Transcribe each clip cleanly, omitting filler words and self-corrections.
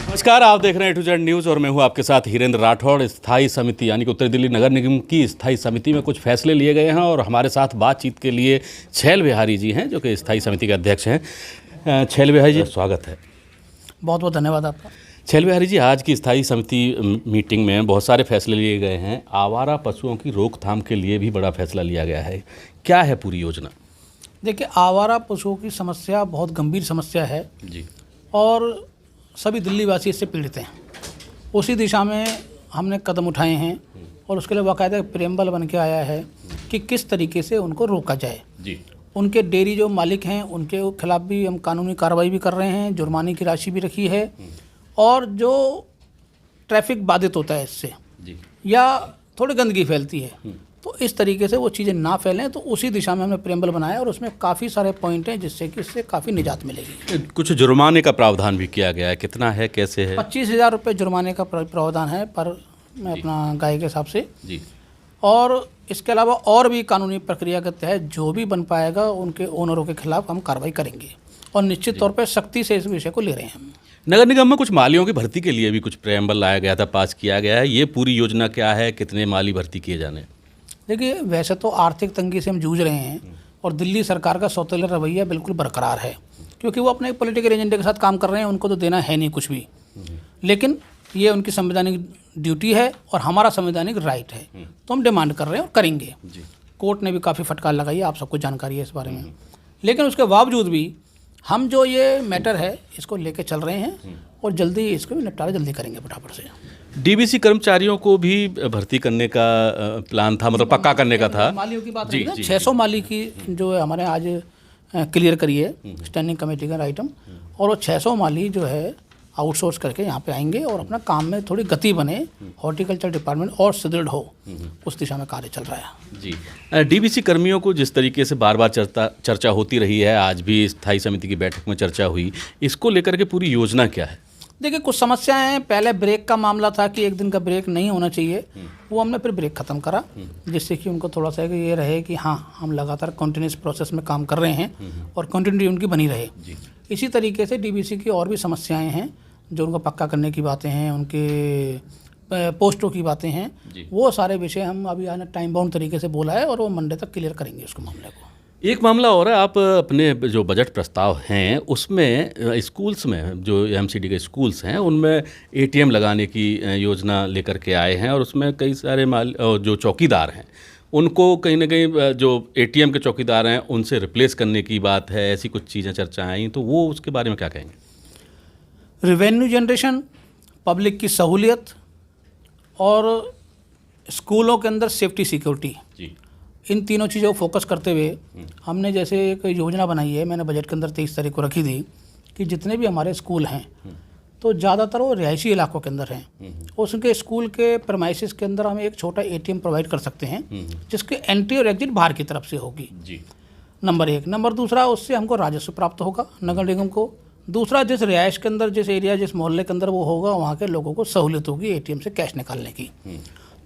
नमस्कार, आप देख रहे हैं A to Z न्यूज़ और मैं हूं आपके साथ हीरेंद्र राठौड़। स्थायी समिति यानी कि उत्तर दिल्ली नगर निगम की स्थायी समिति में कुछ फैसले लिए गए हैं और हमारे साथ बातचीत के लिए छैल बिहारी जी हैं जो कि स्थायी समिति के अध्यक्ष हैं। छैल बिहारी जी, स्वागत है। बहुत बहुत धन्यवाद आपका। छैल बिहारी जी, आज की स्थायी समिति मीटिंग में बहुत सारे फैसले लिए गए हैं। आवारा पशुओं की रोकथाम के लिए भी बड़ा फैसला लिया गया है। क्या है पूरी योजना? देखिए, आवारा पशुओं की समस्या बहुत गंभीर समस्या है जी, और सभी दिल्लीवासी इससे पीड़ित हैं। उसी दिशा में हमने कदम उठाए हैं और उसके लिए बाकायदा प्रेम्बल बन के आया है कि किस तरीके से उनको रोका जाए। जी, उनके डेयरी जो मालिक हैं उनके खिलाफ भी हम कानूनी कार्रवाई भी कर रहे हैं, जुर्माने की राशि भी रखी है, और जो ट्रैफिक बाधित होता है इससे जी, या थोड़ी गंदगी फैलती है तो इस तरीके से वो चीज़ें ना फैलें, तो उसी दिशा में हमने प्रेम्बल बनाया और उसमें काफ़ी सारे पॉइंट हैं जिससे कि इससे काफ़ी निजात मिलेगी। कुछ जुर्माने का प्रावधान भी किया गया है, कितना है, कैसे है? 25,000 रुपये जुर्माने का प्रावधान है पर मैं अपना गाय के हिसाब से, जी, और इसके अलावा और भी कानूनी प्रक्रिया के तहत जो भी बन पाएगा उनके ओनरों के खिलाफ हम कार्रवाई करेंगे और निश्चित तौर पर सख्ती से इस विषय को ले रहे हैं हम। नगर निगम में कुछ मालियों की भर्ती के लिए भी कुछ प्रेम्बल लाया गया था, पास किया गया है। ये पूरी योजना क्या है, कितने माली भर्ती किए जाने? देखिए, वैसे तो आर्थिक तंगी से हम जूझ रहे हैं और दिल्ली सरकार का सौतेला रवैया बिल्कुल बरकरार है, क्योंकि वो अपने पॉलिटिकल एजेंडे के साथ काम कर रहे हैं, उनको तो देना है नहीं कुछ भी। लेकिन ये उनकी संवैधानिक ड्यूटी है और हमारा संवैधानिक राइट है, तो हम डिमांड कर रहे हैं और करेंगे। कोर्ट ने भी काफ़ी फटकार लगाई है, आप सबको जानकारी है इस बारे में। लेकिन उसके बावजूद भी हम जो ये मैटर है इसको लेके चल रहे हैं और जल्दी इसको भी निपटारा जल्दी करेंगे फटाफट से। डीबीसी कर्मचारियों को भी भर्ती करने का प्लान था, मतलब पक्का करने का था। मालियों की बात जी, है ना, जी, 600 माली की जो है हमारे आज क्लियर करी है स्टैंडिंग कमेटी का आइटम, और वो 600 माली जो है आउटसोर्स करके यहाँ पे आएंगे और अपना काम में थोड़ी गति बने, हॉर्टिकल्चर डिपार्टमेंट और सुदृढ़ हो, उस दिशा में कार्य चल रहा है। जी, डीबीसी कर्मियों को जिस तरीके से बार बार चर्चा होती रही है, आज भी स्थायी समिति की बैठक में चर्चा हुई, इसको लेकर के पूरी योजना क्या है? देखिए, कुछ समस्याएं हैं। पहले ब्रेक का मामला था कि एक दिन का ब्रेक नहीं होना चाहिए, वो हमने फिर ब्रेक ख़त्म करा, जिससे कि उनको थोड़ा सा ये रहे कि हाँ, हम लगातार कंटिन्यूस प्रोसेस में काम कर रहे हैं और कंटिन्यूटी उनकी बनी रहे। इसी तरीके से डीबीसी की और भी समस्याएं हैं जो उनको पक्का करने की बातें हैं, उनके पोस्टों की बातें हैं, वो सारे विषय हम अभी आने टाइम बाउंड तरीके से बोला है और वो मंडे तक क्लियर करेंगे उसको मामले को। एक मामला और है, आप अपने जो बजट प्रस्ताव हैं उसमें स्कूल्स में जो एमसीडी के स्कूल्स हैं उनमें एटीएम लगाने की योजना लेकर के आए हैं और उसमें कई सारे जो चौकीदार हैं उनको कहीं ना कहीं जो एटीएम के चौकीदार हैं उनसे रिप्लेस करने की बात है, ऐसी कुछ चीज़ें चर्चा आई, तो वो उसके बारे में क्या कहेंगे? रेवेन्यू जनरेशन, पब्लिक की सहूलियत और स्कूलों के अंदर सेफ्टी सिक्योरिटी, जी, इन तीनों चीज़ों को फोकस करते हुए हमने जैसे एक योजना बनाई है, मैंने बजट के अंदर 23 तारीख को रखी थी कि जितने भी हमारे स्कूल हैं तो ज़्यादातर वो रिहायशी इलाकों के अंदर हैं, उसके स्कूल के प्रमाइसिस के अंदर हम एक छोटा एटीएम प्रोवाइड कर सकते हैं जिसके एंट्री और एग्जिट बाहर की तरफ से होगी। जी, नंबर एक। नंबर दूसरा, उससे हमको राजस्व प्राप्त होगा नगर निगम को। दूसरा, जिस रिहायश के अंदर, जिस एरिया, जिस मोहल्ले के अंदर वो होगा, वहाँ के लोगों को सहूलियत होगी एटीएम से कैश निकालने की।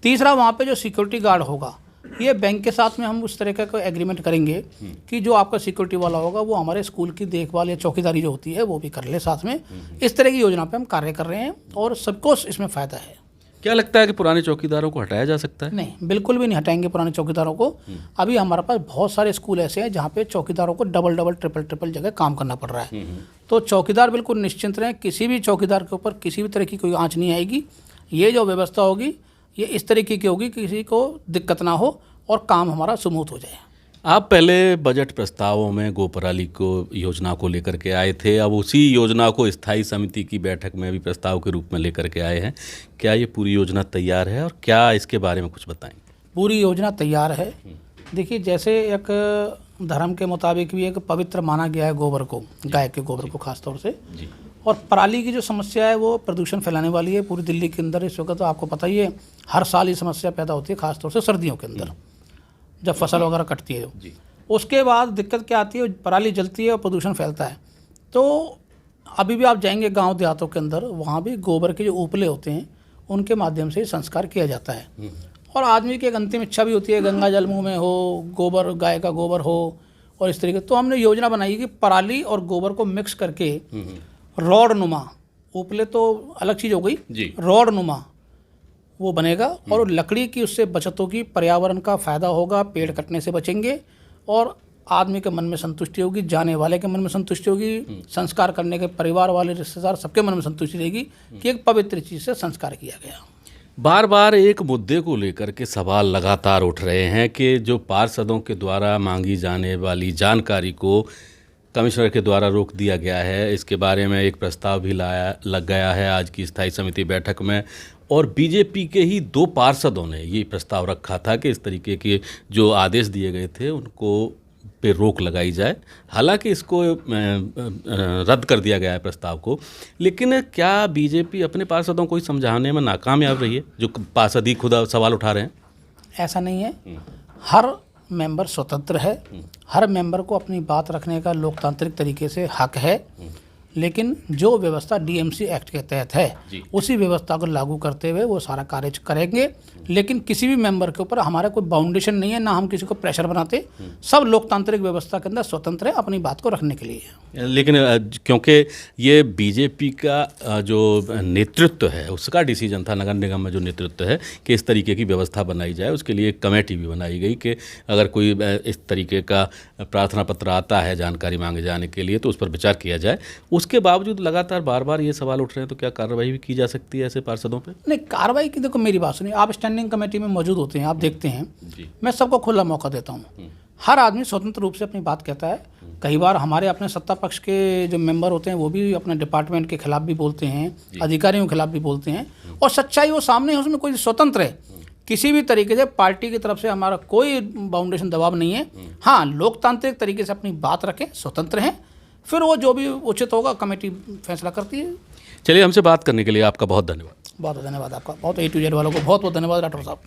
तीसरा, वहाँ पे जो सिक्योरिटी गार्ड होगा, ये बैंक के साथ में हम उस तरह का एग्रीमेंट करेंगे कि जो आपका सिक्योरिटी वाला होगा वो हमारे स्कूल की देखभाल या चौकीदारी जो होती है वो भी कर ले साथ में। इस तरह की योजना पे हम कार्य कर रहे हैं और सबको इसमें फ़ायदा है। क्या लगता है कि पुराने चौकीदारों को हटाया जा सकता है? नहीं, बिल्कुल भी नहीं हटाएंगे पुराने चौकीदारों को। अभी हमारे पास बहुत सारे स्कूल ऐसे हैं जहाँ पे चौकीदारों को डबल ट्रिपल जगह काम करना पड़ रहा है, तो चौकीदार बिल्कुल निश्चिंत रहें, किसी भी चौकीदार के ऊपर किसी भी तरह की कोई आँच नहीं आएगी। ये जो व्यवस्था होगी ये इस तरीके की होगी कि किसी को दिक्कत ना हो और काम हमारा स्मूथ हो जाए। आप पहले बजट प्रस्तावों में गोपराली को योजना को लेकर के आए थे, अब उसी योजना को स्थायी समिति की बैठक में भी प्रस्ताव के रूप में लेकर के आए हैं। क्या ये पूरी योजना तैयार है और क्या इसके बारे में कुछ बताएं? पूरी योजना तैयार है। देखिए, जैसे एक धर्म के मुताबिक भी एक पवित्र माना गया है गोबर को, गाय के गोबर को खास तौर से, और पराली की जो समस्या है वो प्रदूषण फैलाने वाली है पूरी दिल्ली के अंदर। इस वक्त तो आपको पता ही है, हर साल ये समस्या पैदा होती है, खासतौर से सर्दियों के अंदर जब फसल वगैरह कटती है। उसके बाद दिक्कत क्या आती है, पराली जलती है और प्रदूषण फैलता है। तो अभी भी आप जाएंगे गांव देहातों के अंदर, वहाँ भी गोबर के जो उपले होते हैं उनके माध्यम से संस्कार किया जाता है। और आदमी की एक अंतिम इच्छा भी होती है, गंगा जल मुँह में हो, गोबर, गाय का गोबर हो, और इस तरीके। तो हमने योजना बनाई कि पराली और गोबर को मिक्स करके रॉड नुमा, उपले तो अलग चीज़ हो गई जी, रॉड नुमा वो बनेगा और लकड़ी की उससे बचत होगी, पर्यावरण का फायदा होगा, पेड़ कटने से बचेंगे और आदमी के मन में संतुष्टि होगी, जाने वाले के मन में संतुष्टि होगी, संस्कार करने के परिवार वाले रिश्तेदार सबके मन में संतुष्टि रहेगी कि एक पवित्र चीज़ से संस्कार किया गया। बार बार एक मुद्दे को लेकर के सवाल लगातार उठ रहे हैं कि जो पार्षदों के द्वारा मांगी जाने वाली जानकारी को कमिश्नर के द्वारा रोक दिया गया है। इसके बारे में एक प्रस्ताव भी लग गया है आज की स्थायी समिति बैठक में, और बीजेपी के ही 2 पार्षदों ने ये प्रस्ताव रखा था कि इस तरीके के जो आदेश दिए गए थे उनको पे रोक लगाई जाए। हालांकि इसको रद्द कर दिया गया है प्रस्ताव को, लेकिन क्या बीजेपी अपने पार्षदों को ही समझाने में नाकामयाब रही है, जो पार्षद ही खुद सवाल उठा रहे हैं? ऐसा नहीं है, हर मेंबर स्वतंत्र है, हर मेंबर को अपनी बात रखने का लोकतांत्रिक तरीके से हक है, लेकिन जो व्यवस्था डीएमसी एक्ट के तहत है उसी व्यवस्था को लागू करते हुए वो सारा कार्य करेंगे। लेकिन किसी भी मेंबर के ऊपर हमारा कोई बाउंडेशन नहीं है, ना हम किसी को प्रेशर बनाते, सब लोकतांत्रिक व्यवस्था के अंदर स्वतंत्र है अपनी बात को रखने के लिए। लेकिन क्योंकि ये बीजेपी का जो नेतृत्व है उसका डिसीजन था, नगर निगम में जो नेतृत्व है कि इस तरीके की व्यवस्था बनाई जाए, उसके लिए एक कमेटी भी बनाई गई कि अगर कोई इस तरीके का प्रार्थना पत्र आता है जानकारी मांगे जाने के लिए तो उस पर विचार किया जाए। उसके बावजूद लगातार बार बार ये सवाल उठ रहे हैं, तो क्या कार्रवाई भी की जा सकती है ऐसे पार्षदों पे? नहीं, कार्रवाई की देखो मेरी बात सुनिए, आप स्टैंडिंग कमेटी में मौजूद होते हैं, आप देखते हैं, मैं सबको खुला मौका देता हूँ, हर आदमी स्वतंत्र रूप से अपनी बात कहता है। कई बार हमारे अपने सत्ता पक्ष के जो मेंबर होते हैं वो भी अपने डिपार्टमेंट के खिलाफ भी बोलते हैं, अधिकारियों के खिलाफ भी बोलते हैं, और सच्चाई वो सामने है, उसमें कोई स्वतंत्र है, किसी भी तरीके से पार्टी की तरफ से हमारा कोई बाउंडेशन दबाव नहीं है। हाँ, लोकतांत्रिक तरीके से अपनी बात रखें, स्वतंत्र हैं, फिर वो जो भी उचित होगा कमेटी फैसला करती है। चलिए, हमसे बात करने के लिए आपका बहुत धन्यवाद। बहुत धन्यवाद आपका, बहुत A to Z वालों को बहुत बहुत धन्यवाद डॉक्टर साहब।